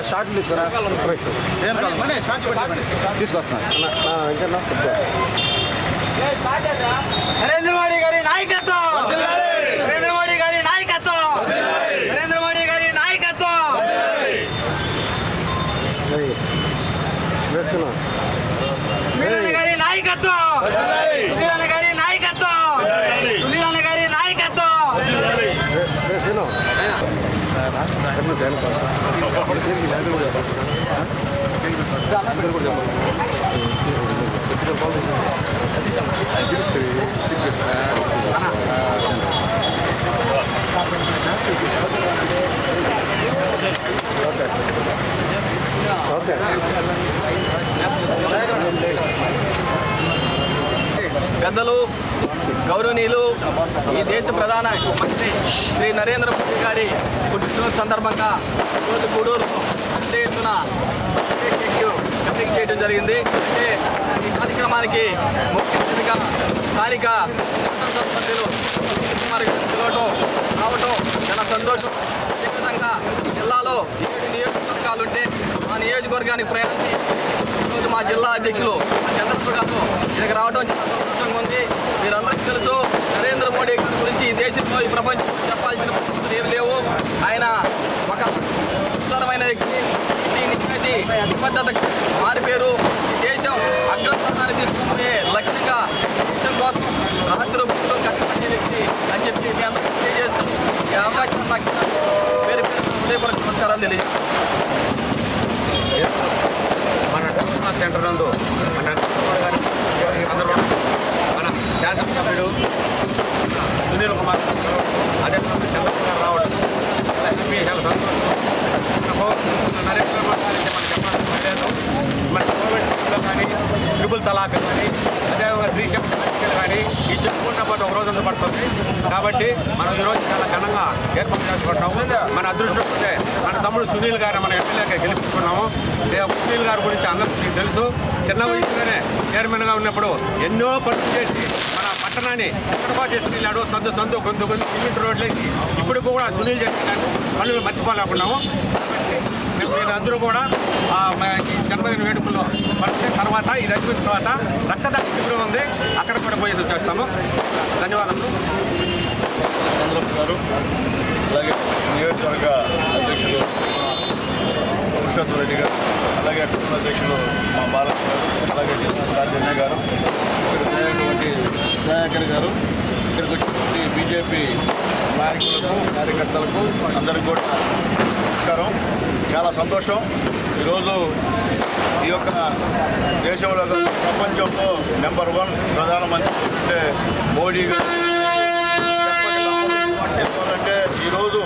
Short తీసుకురా తీసుకొస్తాను. నరేంద్ర మోడీ గారి నాయకత్వం, నరేంద్ర మోడీ గారి నాయకత్వం, నరేంద్ర మోడీ గారి నాయకత్వం. సునీల్ గారి నాయకత్వం, సునీల్ గారి నాయకత్వం, సునీల్ గారి నాయకత్వం. పెద్దలు గౌరవనీయులు ఈ దేశ ప్రధాన మంత్రి శ్రీ నరేంద్ర మోడీ గారి పుట్టినరోజు సందర్భంగా ఈరోజు గూడూరు పెద్ద ఎత్తున కటింగ్ చేయడం జరిగింది. అంటే ఈ కార్యక్రమానికి ముఖ్య అతిథిగా స్థానిక సభ్యులు రావటం చాలా సంతోషం. అదేవిధంగా జిల్లాలో 7 నియోజకవర్గాలుంటే ఆ నియోజకవర్గానికి ప్రయాణించి ఈరోజు మా జిల్లా అధ్యక్షులు చంద్రబాబు గారు ఇక్కడికి రావడం చాలా సంతోషంగా ఉంది. మీరందరికీ తెలుసు, నరేంద్ర మోడీ గారి గురించి ఈ దేశంలో ఈ ప్రపంచంలో చెప్పాల్సిన పరిస్థితులు ఏమి లేవు. ఆయన ఒక సుందరమైన వ్యక్తి, నిజాయితీ, నిబద్ధత మారిపేరు. ఈ దేశం అగ్రస్థానాన్ని తీసుకునే లక్ష్యంగా దేశం కోసం రాత్రి కష్టపడే వ్యక్తి అని చెప్పి మీ అందరికీ తెలియజేస్తూ ఈ అవకాశం నాకు పేరు హృదయపూర్వక నమస్కారాలు తెలియజేస్తాను. మన టెక్నాలజీ సెంటర్ నందు మన అందరూ మన శాసనసభ్యుడు సునీల్ కుమార్ అదేవిధంగా చంద్రబాబు గారు రావడం చెప్పి చాలా సంతోషం. నరేంద్ర మోడీ గారికి మనం చెప్పాల్సిన లేదు. మన గవర్నమెంట్లో కానీ ట్రిపుల్ తలాక్ కానీ అదేవిధంగా 370 కానీ ఈ చెప్పుకున్న పాటు ఒక రోజు పడుతుంది. కాబట్టి మనం ఈరోజు చాలా ఘనంగా ఏర్పాటు చేసుకుంటాము. మన అదృష్టం ఉంటే మన తమ్ముడు సునీల్ గారు మన ఎమ్మెల్యేగా గెలిపించుకున్నాము. సునీల్ గారి గురించి అందరికీ తెలుసు. చిన్న వయసులోనే చైర్మన్గా ఉన్నప్పుడు ఎన్నో పనులు చేసి మన పట్టణాన్ని ఎక్కడికో చేసుకెళ్ళాడు. సందు కొంత సిమెంట్ రోడ్లకి ఇప్పుడు కూడా సునీల్ చేసిన పనులు మర్చిపోలేకున్నాము. మీరందరూ కూడా జన్మదిన వేడుకల్లో పరిచయం తర్వాత ఈ రజుల తర్వాత రక్తదాన శిబిరం ఉంది, అక్కడ కూడా పోయి చేస్తాము. ధన్యవాదాలు. చంద్రబాబు గారు, అలాగే నియోజకవర్గ అధ్యక్షులు పురుషోత్తమ రెడ్డి గారు, అలాగే కుటుంబ అధ్యక్షులు మా బాలకృష్ణ గారు, అలాగే రాజన్న గారు, ఇక్కడ చేయటువంటి దయాకర్ గారు, ఇక్కడికి వచ్చినటువంటి బీజేపీ నాయకులకు కార్యకర్తలకు అందరికీ కూడా నమస్కారం. చాలా సంతోషం. ఈరోజు ఈ యొక్క దేశంలో ప్రపంచంలో నెంబర్ 1 ప్రధానమంత్రి అంటే మోడీ గారు. ఎందుకంటే ఈరోజు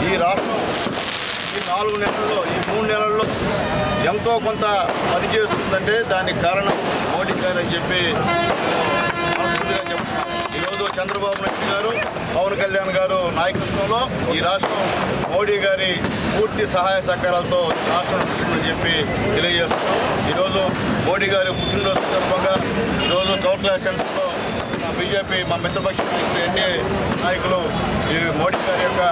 ఈ రాష్ట్రం ఈ 4 నెలల్లో ఈ 3 నెలల్లో ఎంతో కొంత పనిచేస్తుందంటే దానికి కారణం మోడీ గారు అని చెప్పి మనస్ఫూర్తిగా చెప్తున్నాను. ఈరోజు చంద్రబాబు నాయుడు గారు, పవన్ కళ్యాణ్ గారు నాయకత్వంలో ఈ రాష్ట్రం మోడీ గారి పూర్తి సహాయ సహకారాలతో రాష్ట్రం నడుస్తుందని చెప్పి తెలియజేస్తున్నాం. ఈరోజు మోడీ గారి పుట్టినరోజు సందర్భంగా ఈరోజు కౌట్లా సెంటర్లో బీజేపీ మా మిత్రపక్ష నాయకులు ఎన్డీఏ నాయకులు ఈ మోడీ గారి యొక్క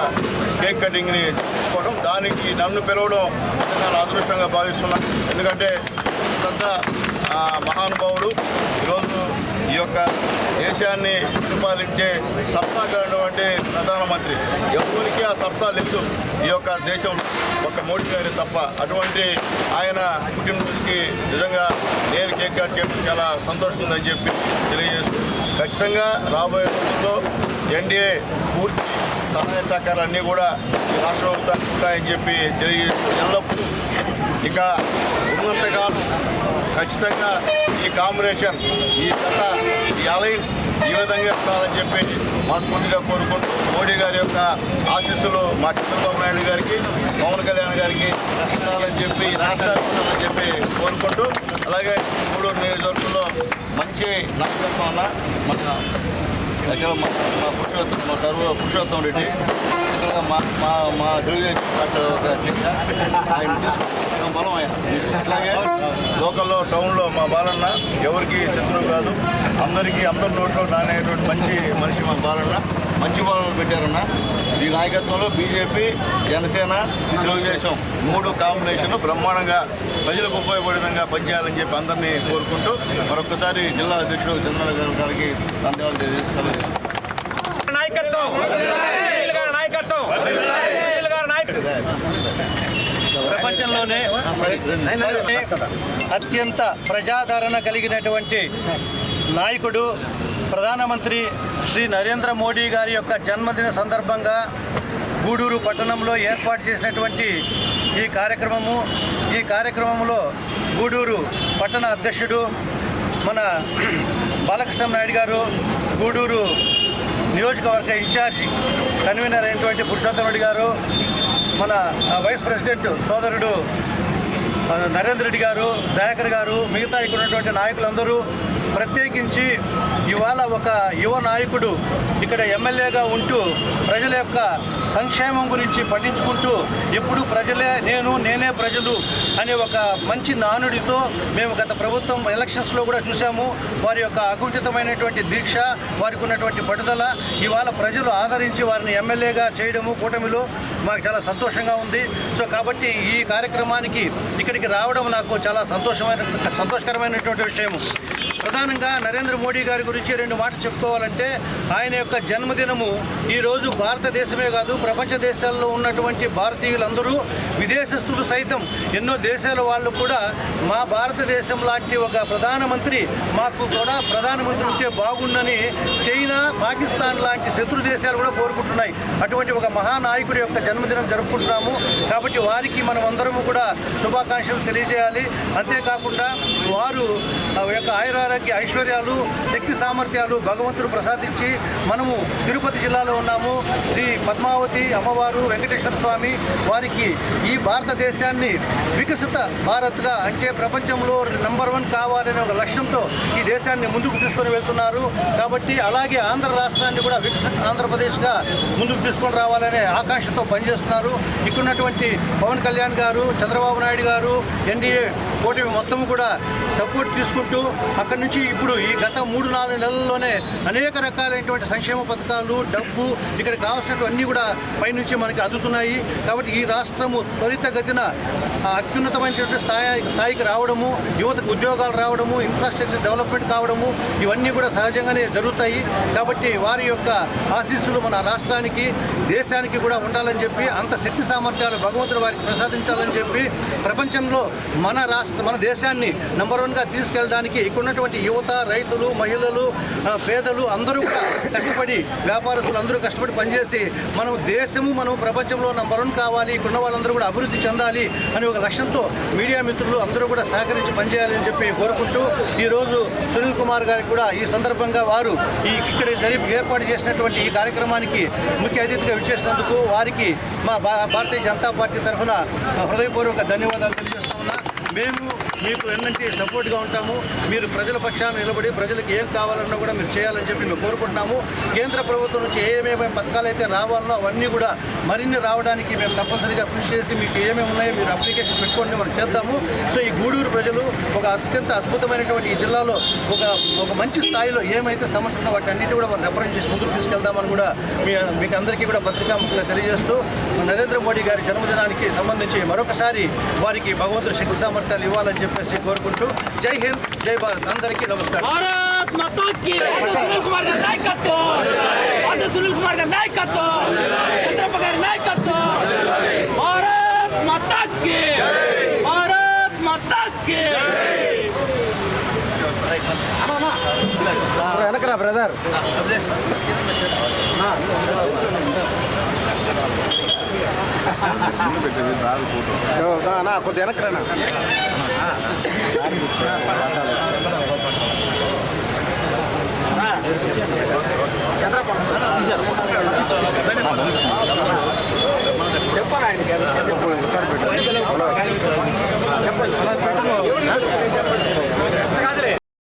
కేక్ కటింగ్ని తీసుకోవడం, దానికి నన్ను పిలవడం నా అదృష్టంగా భావిస్తున్నాను. ఎందుకంటే పెద్ద మహానుభావుడు ఈరోజు ఈ యొక్క దేశాన్ని పరిపాలించే సత్తా కలిగినటువంటి ప్రధానమంత్రి. ఎవరికి ఆ సత్తా లేదు ఈ యొక్క దేశం ఒక మోడీ గారి తప్ప. అటువంటి ఆయన పుట్టినరోజుకి నిజంగా నేను కేక్ కట్ చేయడం చాలా సంతోషంగా ఉందని చెప్పి తెలియజేస్తూ ఖచ్చితంగా రాబోయే రోజుల్లో ఎన్డీఏ పూర్తి సహాయ సహకారాలన్నీ కూడా ఈ రాష్ట్ర ప్రభుత్వానికి ఉంటాయని చెప్పి తెలియజేస్తూ ఎల్లప్పుడూ ఇక ఉన్నంతకాలం ఖచ్చితంగా ఈ కాంబినేషన్, ఈ అలయన్స్ ఈ విధంగా ఉండాలని చెప్పి మనస్ఫూర్తిగా కోరుకుంటూ మోడీ గారి యొక్క ఆశీస్సులు మా చంద్రబాబు నాయుడు గారికి, పవన్ కళ్యాణ్ గారికి నష్టాలని చెప్పి రాష్ట్రాలని చెప్పి కోరుకుంటూ, అలాగే గూడూరు నియోజకవర్గంలో మంచి నాయకత్వం ఉన్న మన యాక్చువల్గా మా పురుషోత్తం రెడ్డి, యాక్చువల్గా మా తెలుగుదేశం పార్టీ ఒక అధ్యక్ష, ఆయన తీసుకున్న బలం ఆయన. అట్లాగే లోకల్లో టౌన్లో మా బాలన్న ఎవరికి శత్రువు కాదు, అందరికీ అందరి నోట్లో నానేటువంటి మంచి మనిషి మా బాలన్న. మంచి బాలన పెట్టారన్న. ఈ నాయకత్వంలో బీజేపీ, జనసేన, తెలుగుదేశం 3 కాంబినేషన్ బ్రహ్మాండంగా ప్రజలకు ఉపయోగపడే విధంగా పనిచేయాలని చెప్పి అందరినీ కోరుకుంటూ మరొకసారి జిల్లా అధ్యక్షుడు చంద్రబాబు గారికి ధన్యవాదాలు తెలియజేస్తాను. ప్రపంచంలోనే అత్యంత ప్రజాదరణ కలిగినటువంటి నాయకుడు ప్రధానమంత్రి శ్రీ నరేంద్ర మోడీ గారి యొక్క జన్మదిన సందర్భంగా గూడూరు పట్టణంలో ఏర్పాటు చేసినటువంటి ఈ కార్యక్రమంలో గూడూరు పట్టణ అధ్యక్షుడు మన బాలకృష్ణ నాయుడు గారు, గూడూరు నియోజకవర్గ ఇన్ఛార్జి కన్వీనర్ అయినటువంటి పురుషోత్తం రెడ్డి గారు, మన వైస్ ప్రెసిడెంట్ సోదరుడు నరేంద్ర రెడ్డి గారు, దయాకర్ గారు, మిగతా ఇక్కడ ఉన్నటువంటి నాయకులందరూ, ప్రత్యేకించి ఇవాళ ఒక యువ నాయకుడు ఇక్కడ ఎమ్మెల్యేగా ఉంటూ ప్రజల యొక్క సంక్షేమం గురించి పట్టించుకుంటూ ఎప్పుడు ప్రజలే నేనే ప్రజలు అనే ఒక మంచి నానుడితో మేము గత ప్రభుత్వం ఎలక్షన్స్లో కూడా చూసాము. వారి యొక్క అకుంఠితమైనటువంటి దీక్ష, వారికి ఉన్నటువంటి పట్టుదల ఇవాళ ప్రజలు ఆదరించి వారిని ఎమ్మెల్యేగా చేయడము కూటమిలో మాకు చాలా సంతోషంగా ఉంది. సో కాబట్టి ఈ కార్యక్రమానికి ఇక్కడికి రావడం నాకు చాలా సంతోషకరమైనటువంటి విషయము. ప్రధానంగా నరేంద్ర మోడీ గారి గురించి 2 మాటలు చెప్పుకోవాలంటే, ఆయన యొక్క జన్మదినము ఈరోజు భారతదేశమే కాదు ప్రపంచ దేశాల్లో ఉన్నటువంటి భారతీయులందరూ, విదేశస్తులు సైతం ఎన్నో దేశాల వాళ్ళు కూడా మా భారతదేశం లాంటి ఒక ప్రధానమంత్రి మాకు కూడా ప్రధానమంత్రి ఉంటే బాగుండని చైనా, పాకిస్తాన్ లాంటి శత్రు దేశాలు కూడా కోరుకుంటున్నాయి. అటువంటి ఒక మహానాయకుడి యొక్క జన్మదినం జరుపుకుంటున్నాము. కాబట్టి వారికి మనం అందరము కూడా శుభాకాంక్షలు తెలియజేయాలి. అంతేకాకుండా వారు యొక్క ఆయురారోగ్య ఐశ్వర్యాలు, శక్తి సామర్థ్యాలు భగవంతుడు ప్రసాదించి మనము తిరుపతి జిల్లాలో ఉన్నాము. శ్రీ పద్మావతి అమ్మవారు, వెంకటేశ్వర స్వామి వారికి ఈ భారతదేశాన్ని వికసిత భారత్గా, అంటే ప్రపంచంలో నంబర్ 1 కావాలనే ఒక లక్ష్యంతో ఈ దేశాన్ని ముందుకు తీసుకొని వెళ్తున్నారు. కాబట్టి అలాగే ఆంధ్ర రాష్ట్రాన్ని కూడా వికసిత ఆంధ్రప్రదేశ్గా ముందుకు తీసుకొని రావాలనే ఆకాంక్షతో పనిచేస్తున్నారు. ఇక్కడున్నటువంటి పవన్ కళ్యాణ్ గారు, చంద్రబాబు నాయుడు గారు, ఎన్డీఏ కూటమి మొత్తం కూడా సపోర్ట్ తీసుకుంటూ అక్కడి నుంచి ఇప్పుడు ఈ గత 3-4 నెలల్లోనే అనేక రకాలైనటువంటి సంక్షేమ పథకాలు, డబ్బు ఇక్కడ కావాల్సినవన్నీ కూడా పైనుంచి మనకి అందుతున్నాయి. కాబట్టి ఈ రాష్ట్రము త్వరితగతిన అత్యున్నతమైనటువంటి స్థాయికి రావడము, యువతకు ఉద్యోగాలు రావడము, ఇన్ఫ్రాస్ట్రక్చర్ డెవలప్మెంట్ కావడము ఇవన్నీ కూడా సహజంగానే జరుగుతాయి. కాబట్టి వారి యొక్క ఆశీస్సులు మన రాష్ట్రానికి, దేశానికి కూడా ఉండాలని చెప్పి, అంత శక్తి సామర్థ్యాలు భగవంతుడు వారికి ప్రసాదించాలని చెప్పి ప్రపంచంలో మన దేశాన్ని నంబర్ 1గా తీసుకెళ్ళడానికి ఇక్కడ ఉన్నటువంటి యువత, రైతులు, మహిళలు, పేదలు అందరూ కూడా కష్టపడి, వ్యాపారస్తులు అందరూ కష్టపడి పనిచేసి మనం ప్రపంచంలో నంబర్ 1 కావాలి, ఇక్కడున్న వాళ్ళందరూ కూడా అభివృద్ధి చెందాలి అనే ఒక లక్ష్యంతో మీడియా మిత్రులు అందరూ కూడా సహకరించి పనిచేయాలని చెప్పి కోరుకుంటూ, ఈరోజు సునీల్ కుమార్ గారికి కూడా ఈ సందర్భంగా వారు ఇక్కడ ఏర్పాటు చేసినటువంటి ఈ కార్యక్రమానికి ముఖ్య అతిథిగా విచ్చేసినందుకు వారికి మా భారతీయ జనతా పార్టీ తరఫున హృదయపూర్వక ధన్యవాదాలు తెలియజేస్తా ఉన్నా. మేము మీకు ఎన్నంటి సపోర్ట్గా ఉంటాము. మీరు ప్రజల పక్షాన నిలబడి ప్రజలకు ఏం కావాలన్నా కూడా మీరు చేయాలని చెప్పి మేము కోరుకుంటున్నాము. కేంద్ర ప్రభుత్వం నుంచి ఏమేమి పథకాలు అయితే రావాలనో అవన్నీ కూడా మరిన్ని రావడానికి మేము తప్పనిసరిగా కృషి చేసి మీకు ఏమేమి ఉన్నాయో మీరు అప్లికేషన్ పెట్టుకోండి, మనం చేద్దాము. సో ఈ గూడూరు ప్రజలు ఒక అత్యంత అద్భుతమైనటువంటి ఈ జిల్లాలో ఒక మంచి స్థాయిలో ఏమైతే సమస్యలు ఉన్నా వాటి అన్నిటి కూడా మనం రెఫరెన్స్ చేసి ముందుకు తీసుకెళ్దామని కూడా మీకు అందరికీ కూడా పత్రికాముఖంగా తెలియజేస్తూ, నరేంద్ర మోడీ గారి జన్మదినానికి సంబంధించి మరొకసారి వారికి భగవంతుడు శక్తి సామర్థ్యాలు ఇవ్వాలని చెప్పేసి కోరుకుంటూ, జై హింద్, జై భారత్, అందరికీ నమస్కారం. భారత్ మాతా కీ సునీల్ కుమార్ గారి నాయకత్వం, సునీల్ కుమార్ గారి నాయకత్వం, చంద్రబాబు గారి నాయకత్వం. భారత్ మాతా కీ, భారత్ మాతా కీ. వెనకరా బ్రదర్. కొద్ది వెనకరా. చంద్రబాబు ఆయనకి